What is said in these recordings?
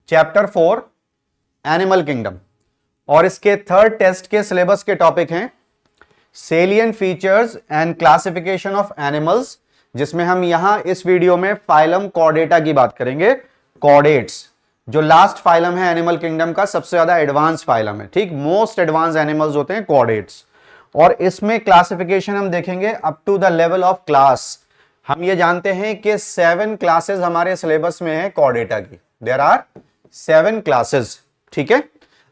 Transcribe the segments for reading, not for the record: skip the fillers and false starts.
Chapter 4 animal kingdom, और इसके third test के सिलेबस के टॉपिक हैं salient features and classification of animals, जिसमें हम यहां इस वीडियो में फाइलम कॉर्डेटा की बात करेंगे। कॉर्डेट्स जो लास्ट फाइलम है एनिमल किंगडम का, सबसे ज्यादा एडवांस फाइलम है, ठीक, मोस्ट एडवांस एनिमल्स होते हैं कॉर्डेट्स। और इसमें क्लासिफिकेशन हम देखेंगे up to the level of class. हम ये जानते हैं कि 7 क्लासेस हमारे सिलेबस में है कॉर्डेटा की, देयर आर 7 क्लासेस, ठीक है।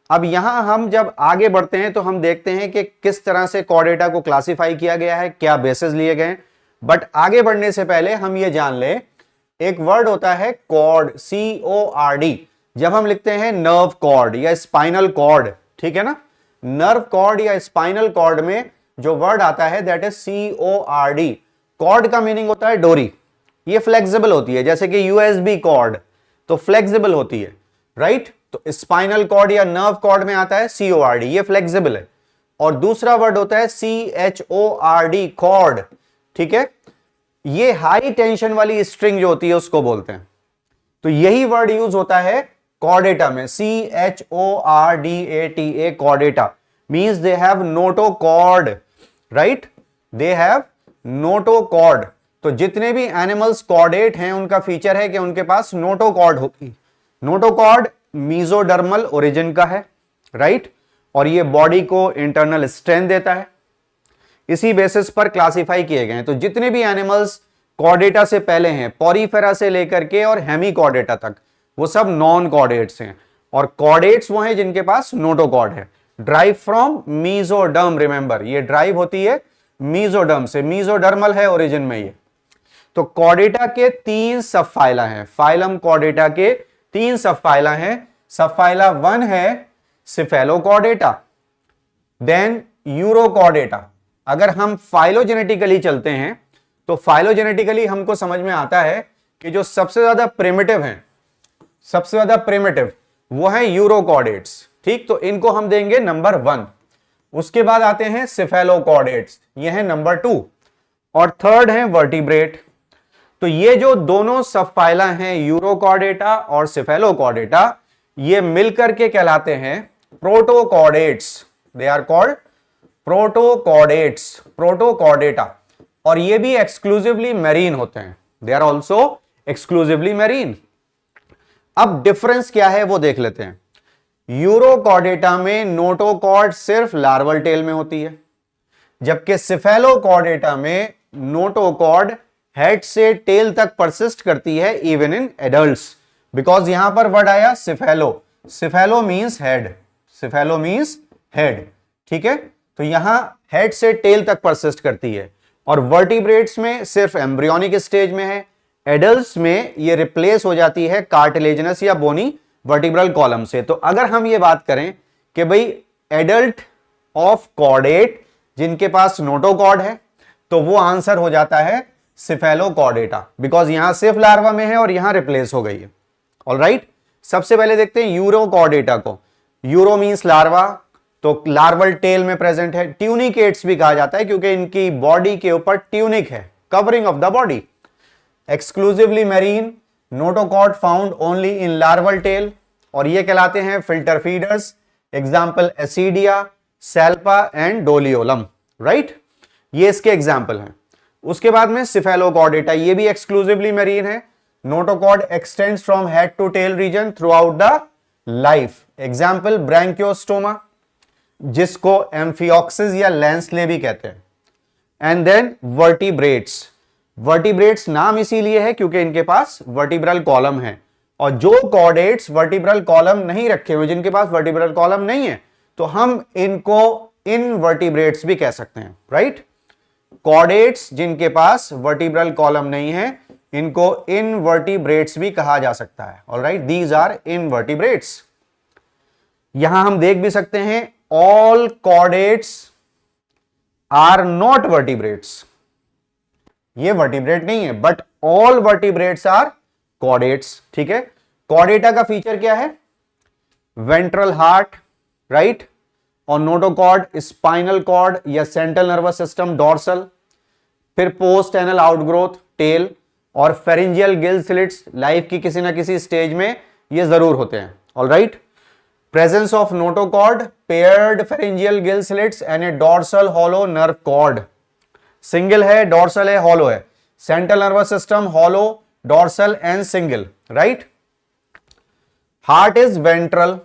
अब यहां हम जब आगे बढ़ते हैं तो हम देखते हैं कि किस तरह से कॉर्डेटा को क्लासिफाई किया गया है, क्या बेसिस लिए गए। बट आगे बढ़ने से पहले हम ये जान ले, एक वर्ड होता है कॉर्ड, CORD। जब हम लिखते हैं नर्व कॉर्ड या स्पाइनल कॉर्ड, ठीक है ना, नर्व कॉर्ड या स्पाइनल कॉर्ड में जो वर्ड आता है दैट इज CORD। कॉर्ड का मीनिंग होता है डोरी, ये फ्लेक्सिबल होती है, जैसे कि USB कॉर्ड तो फ्लेक्सिबल होती है, राइट। तो स्पाइनल कॉर्ड या नर्व कॉर्ड में आता है CORD, ये फ्लेक्सिबल है। और दूसरा वर्ड होता है CHORD, कॉर्ड, ठीक है, ये हाई टेंशन वाली स्ट्रिंग जो होती है उसको बोलते हैं। तो यही वर्ड यूज होता है कॉर्डेटा में, CHORDATA, Chordata means they have notochord, right, they have notochord. तो जितने भी एनिमल्स कॉर्डेट हैं उनका फीचर है कि उनके पास नोटोकॉर्ड होगी। नोटोकॉर्ड मीजोडर्मल ओरिजिन का है, राइट, और ये बॉडी को इंटरनल स्ट्रेंथ देता है। इसी बेसिस पर क्लासिफाई किए गए हैं। तो जितने भी एनिमल्स कॉर्डेटा से पहले हैं, पॉरीफेरा से लेकर के और हेमीकॉर्डेटा तक, वो सब नॉन कॉर्डेट्स हैं। और कॉर्डेट्स वो हैं जिनके पास नोटोकॉर्ड है। ड्राइव फ्रॉम मीजोडर्म, रिमेंबर ये ड्राइव होती है मीजोडर्म से, मीजोडर्मल है ओरिजिन में ये। तो कॉर्डेटा के 3 सब फाइला हैं, फाइलम कॉर्डेटा के 3 सब फाइला हैं। सब फाइला 1 है सिफेलोकॉर्डेटा, देन यूरोकॉर्डेटा। अगर हम फाइलोजेनेटिकली चलते हैं तो फाइलोजेनेटिकली हमको समझ में आता है कि जो सबसे ज्यादा प्रिमिटिव हैं, सबसे ज्यादा प्रिमिटिव वो है यूरोकॉर्डेट्स, ठीक। तो इनको हम देंगे नंबर 1। उसके बाद आते हैं सिफेलोकॉर्डेट्स, ये है नंबर 2। और थर्ड है वर्टिब्रेट। तो ये जो दोनों सब फाइला हैं यूरोकॉर्डेटा और सिफेलोकॉर्डेटा, ये मिलकर के कहलाते हैं protochordates. They are called protochordates, protochordata. और ये भी एक्सक्लूसिवली मैरीन होते हैं, they are also exclusively marine. अब डिफरेंस क्या है वो देख लेते हैं। यूरोकॉर्डेटा में नोटोकॉर्ड सिर्फ लार्वल टेल में होती है, जबकि सिफेलोकॉर्डेटा में नोटोकॉर्ड हेड से टेल तक परसिस्ट करती है इवन इन एडल्ट्स। बिकॉज यहां पर वर्ड आया cephalo, cephalo means head, cephalo means head, ठीक है। तो यहां हेड से टेल तक परसिस्ट करती है। और वर्टिब्रेट्स में सिर्फ एम्ब्रियोनिक स्टेज में है। एडल्ट्स में ये रिप्लेस हो जाती है कार्टिलेजिनस या बोनी वर्टिब्रल कॉलम से। तो अगर हम ये बात करें कि भाई एडल्ट ऑफ कॉर्डेट जिनके पास नोटोकॉर्ड है, तो वो आंसर हो जाता है सिफेलोकॉर्डेटा, बिकॉज यहां सिर्फ लार्वा में है और यहां रिप्लेस हो गई है। ऑलराइट, सबसे पहले देखते हैं यूरोकॉर्डेटा को। यूरो मींस लार्वा, तो लार्वल टेल में प्रेजेंट है। ट्यूनिकेट्स भी कहा जाता है क्योंकि इनकी बॉडी के ऊपर ट्यूनिक है, covering of the body. Exclusively marine, notochord found only in larval tail, और ये कहलाते हैं filter feeders. Example ascidia, salpa and doliolum, right, ये इसके एग्जाम्पल हैं। उसके बाद में सिफेलोकॉर्डेटा, ये भी एक्सक्लूसिवली मैरीन है। Notochord extends from head to tail region throughout the life. Example branchiostoma, जिसको एम्फियोक्सिस या लेंसले भी कहते हैं। एंड देन वर्टिब्रेट्स, वर्टिब्रेट्स नाम इसीलिए है क्योंकि इनके पास वर्टिब्रल कॉलम है। और जो कॉर्डेट्स वर्टिब्रल कॉलम नहीं रखे हुए, जिनके पास वर्टिब्रल कॉलम नहीं है, तो हम इनको इनवर्टिब्रेट्स भी कह सकते हैं, राइट। कॉर्डेट्स जिनके पास वर्टिब्रल कॉलम नहीं है, इनको इनवर्टिब्रेट्स भी कहा जा सकता है। Alright, these are invertebrates. यहां हम देख भी सकते हैं all chordates are not vertebrates, ये वर्टिब्रेट नहीं है, but all vertebrates are chordates, ठीक है। कॉर्डेटा का फीचर क्या है? वेंट्रल हार्ट, राइट, और नोटोकॉर्ड, स्पाइनल कॉर्ड या सेंट्रल नर्वस सिस्टम डॉर्सल, फिर पोस्ट एनल आउटग्रोथ टेल, और फेरिंजियल गिल स्लिट्स लाइफ की किसी ना किसी स्टेज में ये जरूर होते हैं। Alright, presence of notochord, paired pharyngeal gill slits and a dorsal hollow nerve cord. Single है, डॉर्सल है, हॉलो है। Central nervous system hollow, dorsal and single, right. Heart is ventral,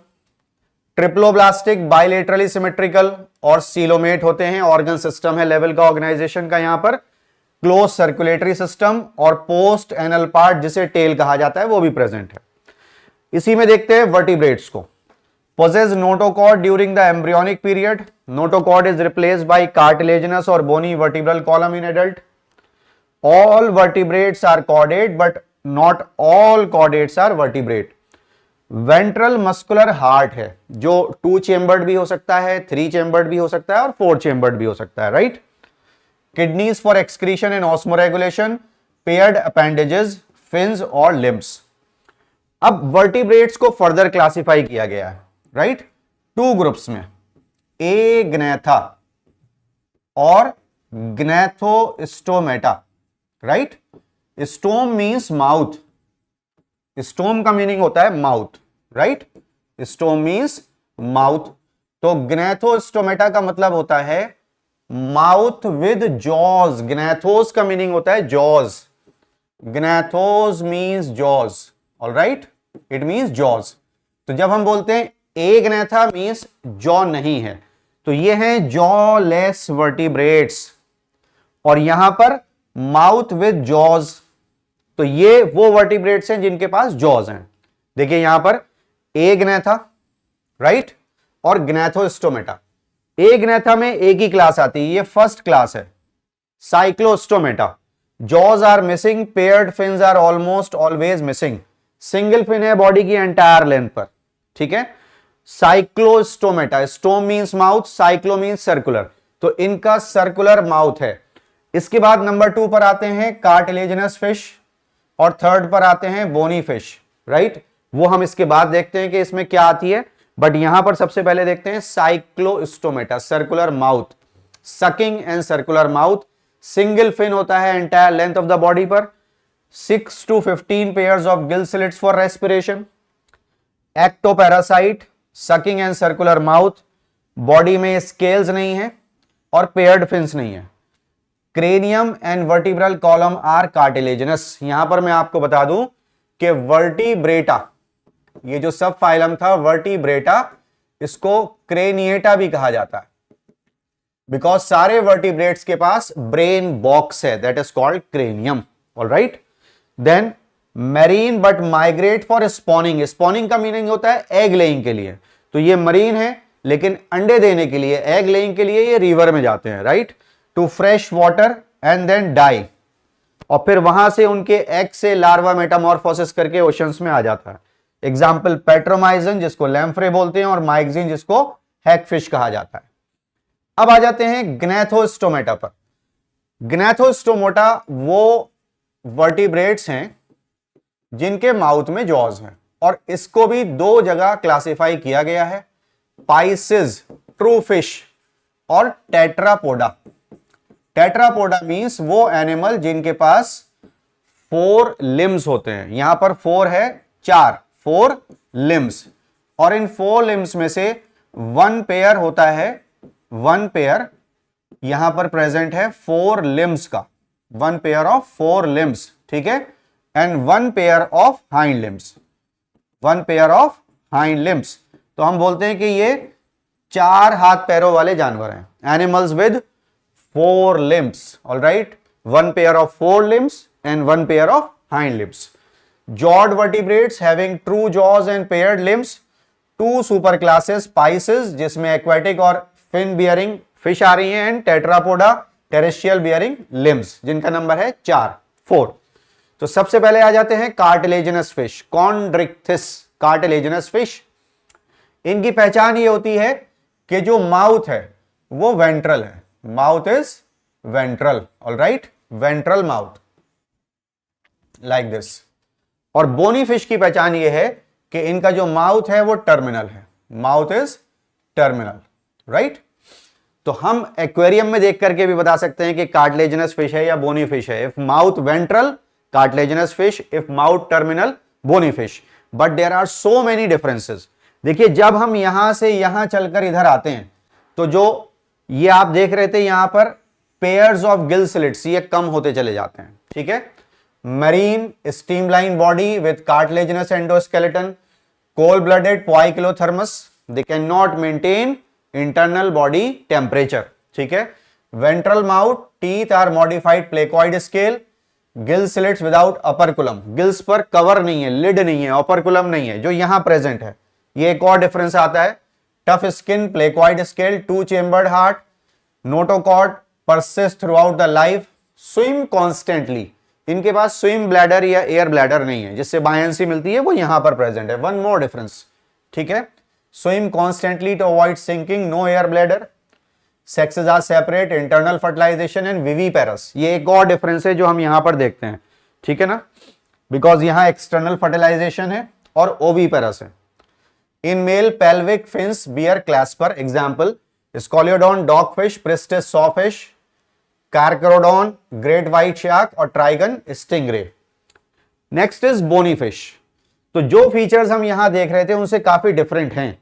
triploblastic, bilaterally symmetrical और coelomate होते हैं। Organ system है level का organisation का यहां पर, क्लोज सर्कुलेटरी सिस्टम और पोस्ट एनल पार्ट जिसे टेल कहा जाता है वो भी प्रेजेंट है। इसी में देखते हैं वर्टिब्रेट्स को। possess notochord during the embryonic period. Notochord is replaced by cartilaginous or bony vertebral column in adult. All vertebrates are chordate, but not all chordates are vertebrate. Ventral muscular heart है जो 2 chambered भी हो सकता है, 3 chambered भी हो सकता है और 4 चेम्बर्ड भी हो सकता है, right. Kidneys for excretion and osmoregulation, paired appendages, fins और लिम्ब्स। अब वर्टिब्रेट्स को फर्दर क्लासिफाई किया गया है, राइट, 2 ग्रुप्स में, एग्नेथा और ग्नेथोस्टोमेटा, राइट। स्टोम मींस माउथ, स्टोम का मीनिंग होता है माउथ, राइट, स्टोम मींस माउथ। तो ग्नेथोस्टोमेटा का मतलब होता है माउथ विद जॉज। ग्नेथोस का मीनिंग होता है jaws, gnathos means jaws, alright, it means jaws. तो जब हम बोलते हैं एग्नेथा मींस जॉ नहीं है, तो ये हैं जॉलेस वर्टिब्रेट्स, और यहां पर माउथ विद जॉज, तो ये वो वर्टिब्रेट्स हैं जिनके पास जॉज हैं। देखिए यहां पर एग्नेथा, राइट, और ग्नेथोस्टोमेटा। एग्नेथा में एक ही क्लास आती है, ये फर्स्ट क्लास है। Cyclostomata, jaws are missing, paired fins are almost always missing. Single fin है बॉडी की एंटायर लेंथ पर, ठीक है। Cyclostomata, stome means mouth, cyclo means circular, तो इनका सर्कुलर माउथ है। इसके बाद नंबर 2 पर आते हैं कार्टिलेजिनस फिश, और थर्ड पर आते हैं बोनी फिश, राइट। वो हम इसके बाद देखते हैं कि इसमें क्या आती है, बट यहां पर सबसे पहले देखते हैं cyclostomata, circular mouth, sucking and circular mouth. Single fin होता है entire length of the body पर, 6 to 15 pairs of gill slits for respiration. Ectoparasite, sucking and circular mouth, body में स्केल्स नहीं है और पेयर्ड फिन्स नहीं है। Cranium and vertebral column are cartilaginous. यहां पर मैं आपको बता दूं कि वर्टिब्रेटा, ये जो सब फाइलम था वर्टिब्रेटा, इसको क्रेनिएटा भी कहा जाता है, बिकॉज सारे वर्टिब्रेट्स के पास ब्रेन बॉक्स है, that is called cranium, alright. Then marine but migrate for spawning. Spawning का मीनिंग होता है एग लेइंग के लिए, तो ये मरीन है लेकिन अंडे देने के लिए, एग लेइंग के लिए ये रिवर में जाते हैं, right, to fresh water and then die, और फिर वहां से उनके एग से लार्वा मेटामॉर्फोसिस करके ओशंस में आ जाता है। एग्जाम्पल पेट्रोमाइजन जिसको लैम्फ्रे बोलते हैं, और माइग्जिन जिसको हैगफिश कहा जाता है। अब आ जाते हैं ग्नेथोस्टोमेटा पर। ग्नेथोस्टोमेटा वो वर्टिब्रेट्स हैं जिनके माउथ में जॉज हैं, और इसको भी 2 जगह क्लासिफाई किया गया है, पाइसिस, ट्रू फिश, और टेट्रापोडा। टेट्रापोडा मींस वो एनिमल जिनके पास 4 लिम्स होते हैं। यहां पर 4 है, 4 लिम्स, और इन 4 लिम्स में से 1 पेयर होता है, 1 पेयर यहां पर प्रेजेंट है 4 लिम्स का, 1 पेयर ऑफ 4 लिम्स, ठीक है, and 1 pair of hind limbs, 1 pair of hind limbs. तो हम बोलते हैं कि ये 4 हाथ पैरों वाले जानवर हैं, animals with 4 limbs, alright, 1 pair of 4 limbs and 1 pair of hind limbs. Jawed vertebrates having true jaws and paired limbs. 2 super classes, Pisces जिसमें एक्वेटिक और फिन बियरिंग फिश आ रही हैं, and Tetrapoda terrestrial bearing limbs, जिनका number है 4। तो सबसे पहले आ जाते हैं cartilaginous fish, Chondrichthyes cartilaginous fish. इनकी पहचान ये होती है कि जो माउथ है वो वेंट्रल है, mouth is ventral, alright, ventral mouth, like this. और बोनी फिश की पहचान ये है कि इनका जो माउथ है वो टर्मिनल है, माउथ इज टर्मिनल, राइट। तो हम एक्वेरियम में देख करके भी बता सकते हैं कि कार्टिलेजिनस फिश है या बोनी फिश है। If mouth ventral, cartilaginous fish, if mouth terminal, bony fish. But there are so many differences. देखिए जब हम यहां से यहां चलकर इधर आते हैं तो जो ये आप देख रहे थे यहां पर पेयर्स ऑफ गिल स्लिट्स ये कम होते चले जाते हैं, ठीक है। Marine streamline body with cartilaginous endoskeleton, cold blooded poikilothermous, they can not maintain internal body temperature, ठीक है। Ventral mouth, teeth are modified placoid scale, gill slits without operculum, gills पर कवर नहीं है, लिड नहीं है, अपरकुलम नहीं है जो यहां प्रेजेंट है। ये एक और डिफरेंस आता है। Tough skin, placoid scale, to chambered heart, notochord persist through out the life, swim constantly, इनके पास स्विम ब्लैडर या एयर ब्लैडर नहीं है जिससे बायंसी मिलती है, वो यहां पर प्रेजेंट है। वन मोर डिफरेंस, ठीक है। Swim constantly to avoid sinking, no air bladder, sexes are separate, internal fertilisation and viviparous, ये एक और डिफरेंस है जो हम यहां पर देखते हैं, ठीक है ना, बिकॉज यहां एक्सटर्नल फर्टिलाइजेशन है और ओवीपेरस है। In male pelvic fins bear clasper, example scoliodon dogfish, pristis sawfish, carcharodon great white shark और trygon stingray. Next is bony fish. तो जो फीचर्स हम यहां देख रहे थे उनसे काफी डिफरेंट हैं।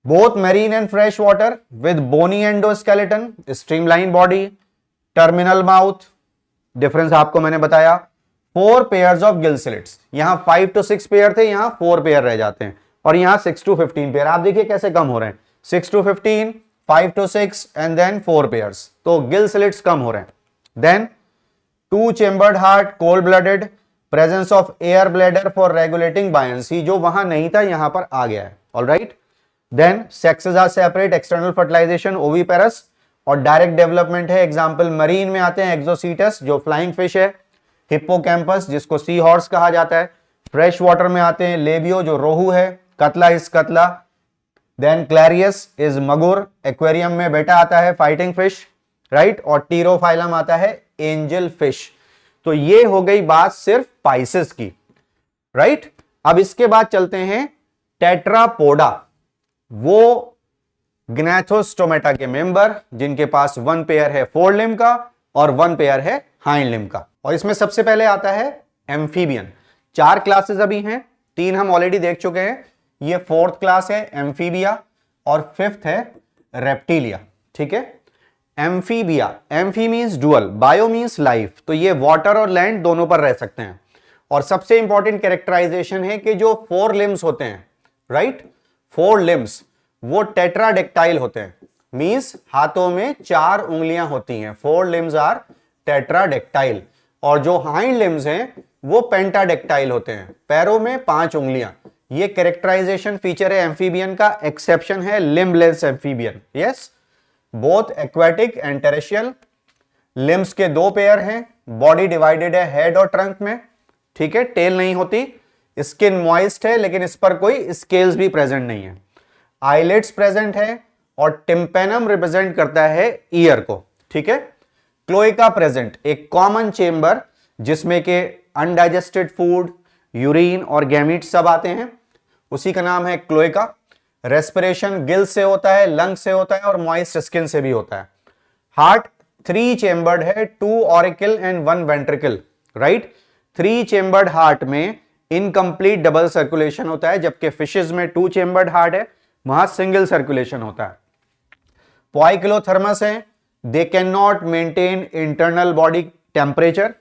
Both marine and fresh water with bony endoskeleton, streamline body, terminal mouth, difference आपको मैंने बताया। 4 पेयर्स ऑफ गिल स्लिट्स, यहां 5 to 6 पेयर थे, यहां 4 पेयर रह जाते हैं, और यहां 6 to 15 पेयर। आप देखिए कैसे कम हो रहे हैं, 6 to 15, 5 to 6 and then 4 pairs, तो गिल स्लिट्स कम हो रहे हैं। Then 2 chambered heart, cold blooded, presence of air bladder for regulating buoyancy, जो वहां नहीं था यहां पर आ गया है, alright. Then sexes are separate, external fertilisation, oviparous, और डायरेक्ट डेवलपमेंट है। एग्जांपल मरीन में आते हैं एक्सोसीटस जो फ्लाइंग फिश है, हिप्पोकैम्पस जिसको सी हॉर्स कहा जाता है। फ्रेश वाटर में आते हैं लेबियो जो रोहू है, कतला इज कतला, देन क्लैरियस इज मगुर, एक्वेरियम में बेटा आता है फाइटिंग फिश, राइट, और टीरोफाइलम आता है एंजल फिश। तो ये हो गई बात सिर्फ पाइसेस की, राइट। अब इसके बाद चलते हैं टेट्रापोडा, वो ग्नैथोस्टोमेटा के मेंबर जिनके पास 1 पेयर है फोर लिम्ब का और 1 पेयर है हाइंड लिम्ब का। और इसमें सबसे पहले आता है एम्फीबियन। 4 क्लासेस अभी हैं, 3 हम ऑलरेडी देख चुके हैं। ये 4th क्लास है एम्फीबिया और 5th है रेप्टिलिया, ठीक है। Amphibia, amphi means dual, bio means life, तो ये वाटर और लैंड दोनों पर रह सकते हैं। और सबसे इंपॉर्टेंट कैरेक्टराइजेशन है कि जो 4 लिम्स होते हैं, राइट, 4 लिम्स वो टेट्राडेक्टाइल होते हैं, मींस हाथों में 4 उंगलियां होती हैं। 4 लिम्स आर टेट्राडेक्टाइल। और जो हाइंड लिम्स हैं वो पेंटाडेक्टाइल होते हैं, पैरों में 5 उंगलियां। ये कैरेक्टराइजेशन फीचर है एम्फीबियन का। एक्सेप्शन है limbless amphibian, yes. Both aquatic and terrestrial. Limbs के 2 पेयर हैं, बॉडी डिवाइडेड है हेड और ट्रंक में, ठीक है, टेल नहीं होती। स्किन मॉइस्ट है लेकिन इस पर कोई स्केल्स भी प्रेजेंट नहीं है। आईलेट्स प्रेजेंट है और टिम्पेनम रिप्रेजेंट करता है ईयर को, ठीक है। क्लोएका प्रेजेंट, एक कॉमन चेंबर जिसमें के अनडाइजेस्टेड फूड, यूरिन और गैमीट सब आते हैं, उसी का नाम है क्लोएका। रेस्पिरेशन गिल से होता है, लंग से होता है और मॉइस्ट स्किन से भी होता है। हार्ट 3 चेम्बर्ड है, 2 auricle and 1 ventricle, right. 3 chambered heart में इनकम्प्लीट डबल सर्कुलेशन होता है, जबकि फिशेस में 2 चेम्बर्ड हार्ट है, वहां सिंगल सर्कुलेशन होता है। पोइकिलोथर्मस है, they can not maintain internal body temperature.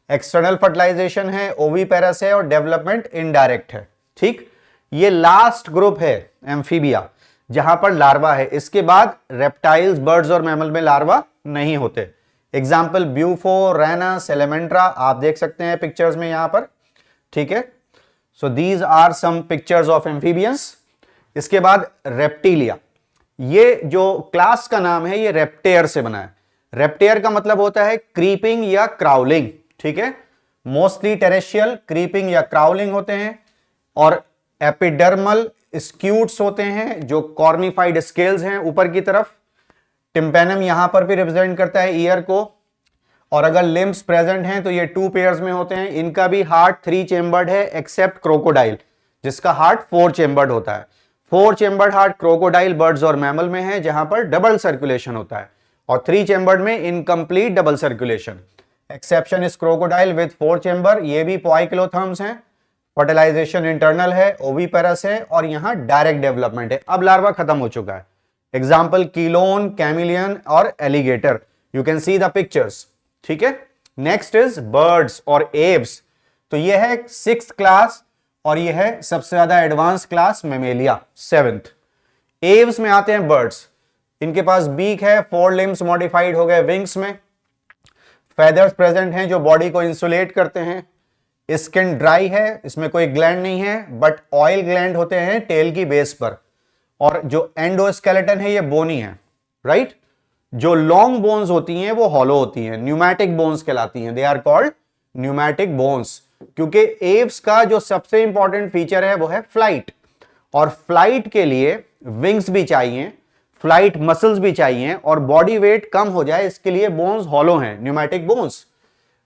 External fertilisation है, ओवीपेरस है और डेवलपमेंट इनडायरेक्ट है, ठीक। ये लास्ट ग्रुप है एम्फीबिया जहां पर लार्वा है। इसके बाद रेप्टाइल्स, बर्ड्स और मैमल में लार्वा नहीं होते। एग्जाम्पल ब्यूफो, रैना, सेलेमेंट्रा आप देख सकते हैं पिक्चर्स में यहां पर, ठीक है। So these are some pictures of amphibians. इसके बाद रेप्टिलिया, ये जो क्लास का नाम है ये रेप्टेयर से बना है। रेप्टेयर का मतलब होता है क्रीपिंग या क्राउलिंग, ठीक है। मोस्टली टेरेस्ट्रियल, क्रीपिंग या क्राउलिंग होते हैं। और एपिडर्मल स्क्यूट्स होते हैं जो कॉर्निफाइड स्केल्स हैं ऊपर की तरफ। टिम्पेनम यहां पर भी रिप्रेजेंट करता है ईयर को। और अगर लिम्स प्रेजेंट हैं तो ये 2 पेयर्स में होते हैं। इनका भी हार्ट 3 चेम्बर्ड है एक्सेप्ट क्रोकोडाइल जिसका हार्ट 4 चेम्बर्ड होता है। 4 चेम्बर्ड हार्ट क्रोकोडाइल, बर्ड्स और मैमल में है जहां पर डबल सर्कुलेशन होता है, और 3 चेम्बर्ड में incomplete double circulation. Exception is crocodile with 4 chamber, ये भी पोइकिलोथर्म्स हैं। फर्टिलाइजेशन इंटरनल है, ओवीपेरस है, और यहां डायरेक्ट डेवलपमेंट है। अब लार्वा खत्म हो चुका है। एग्जाम्पल कीलोन, कैमिलियन और alligator, you can see the pictures. ठीक है, नेक्स्ट इज बर्ड्स और एव्स। तो ये है 6th क्लास और ये है सबसे ज्यादा advance class Mammalia 7th। Aves में आते हैं बर्ड्स। इनके पास बीक है, 4 लिम्स मॉडिफाइड हो गए विंग्स में, फेदर्स प्रेजेंट हैं जो बॉडी को इंसुलेट करते हैं, स्किन ड्राई है, इसमें कोई ग्लैंड नहीं है, बट ऑयल ग्लैंड होते हैं टेल की बेस पर, और जो एंडोस्केलेटन है ये बोनी है, राइट। जो लॉन्ग बोन्स होती हैं वो हॉलो होती हैं, न्यूमैटिक बोन्स कहलाती हैं, they are called pneumatic bones. क्योंकि एव्स का जो सबसे इंपॉर्टेंट फीचर है वो है फ्लाइट, और फ्लाइट के लिए विंग्स भी चाहिए, फ्लाइट मसल्स भी चाहिए, और बॉडी वेट कम हो जाए इसके लिए बोन्स हॉलो हैं, न्यूमैटिक बोन्स।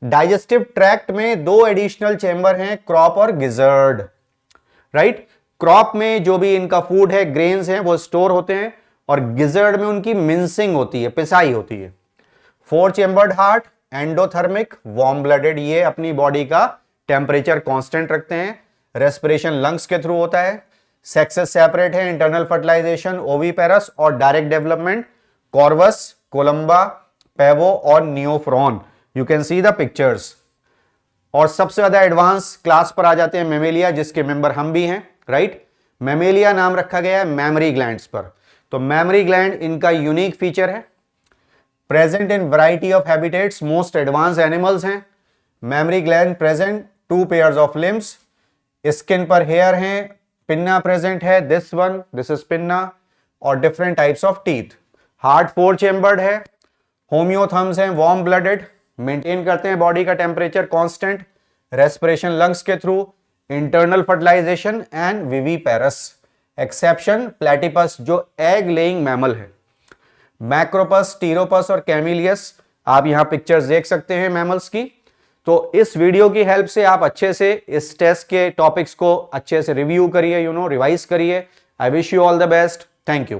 डाइजेस्टिव ट्रैक्ट में 2 एडिशनल चेंबर हैं, क्रॉप और गिजर्ड, राइट। क्रॉप में जो भी इनका फूड है, ग्रेन्स हैं, वो स्टोर होते हैं, और गिजर्ड में उनकी मिंसिंग होती है, पिसाई होती है। 4 chambered heart, endothermic, warm blooded, ये अपनी बॉडी का टेम्परेचर कांस्टेंट रखते हैं, रेस्पिरेशन लंग्स के थ्रू होता है, सेक्सेस सेपरेट है, इंटरनल फर्टिलाइजेशन, ओवीपेरस और direct development, corvus, columba, pavo और neophron, you can see the pictures. और सबसे ज्यादा एडवांस क्लास पर आ जाते हैं मेमेलिया, जिसके मेंबर हम भी हैं, राइट। मेमेलिया नाम रखा गया है मैमरी ग्लैंड्स पर। तो मैमरी ग्लैंड इनका यूनिक फीचर है, present in variety of habitats, most advance animals हैं। Mammary gland present, 2 pairs of limbs, skin पर हेयर हैं, पिन्ना प्रेजेंट है, this one, this is pinna, और different types of teeth. Heart 4 chambered है, homeotherms हैं, warm blooded, maintain करते हैं body का टेम्परेचर कांस्टेंट, रेस्पिरेशन लंग्स के through, internal fertilisation and viviparous. Exception platypus जो एग लेइंग मैमल है। मैक्रोपस, टीरोपस और कैमिलियस, आप यहां पिक्चर्स देख सकते हैं मैमल्स की। तो इस वीडियो की हेल्प से आप अच्छे से इस टेस्ट के टॉपिक्स को अच्छे से रिव्यू करिए, रिवाइज करिए। I wish you all the best. Thank you.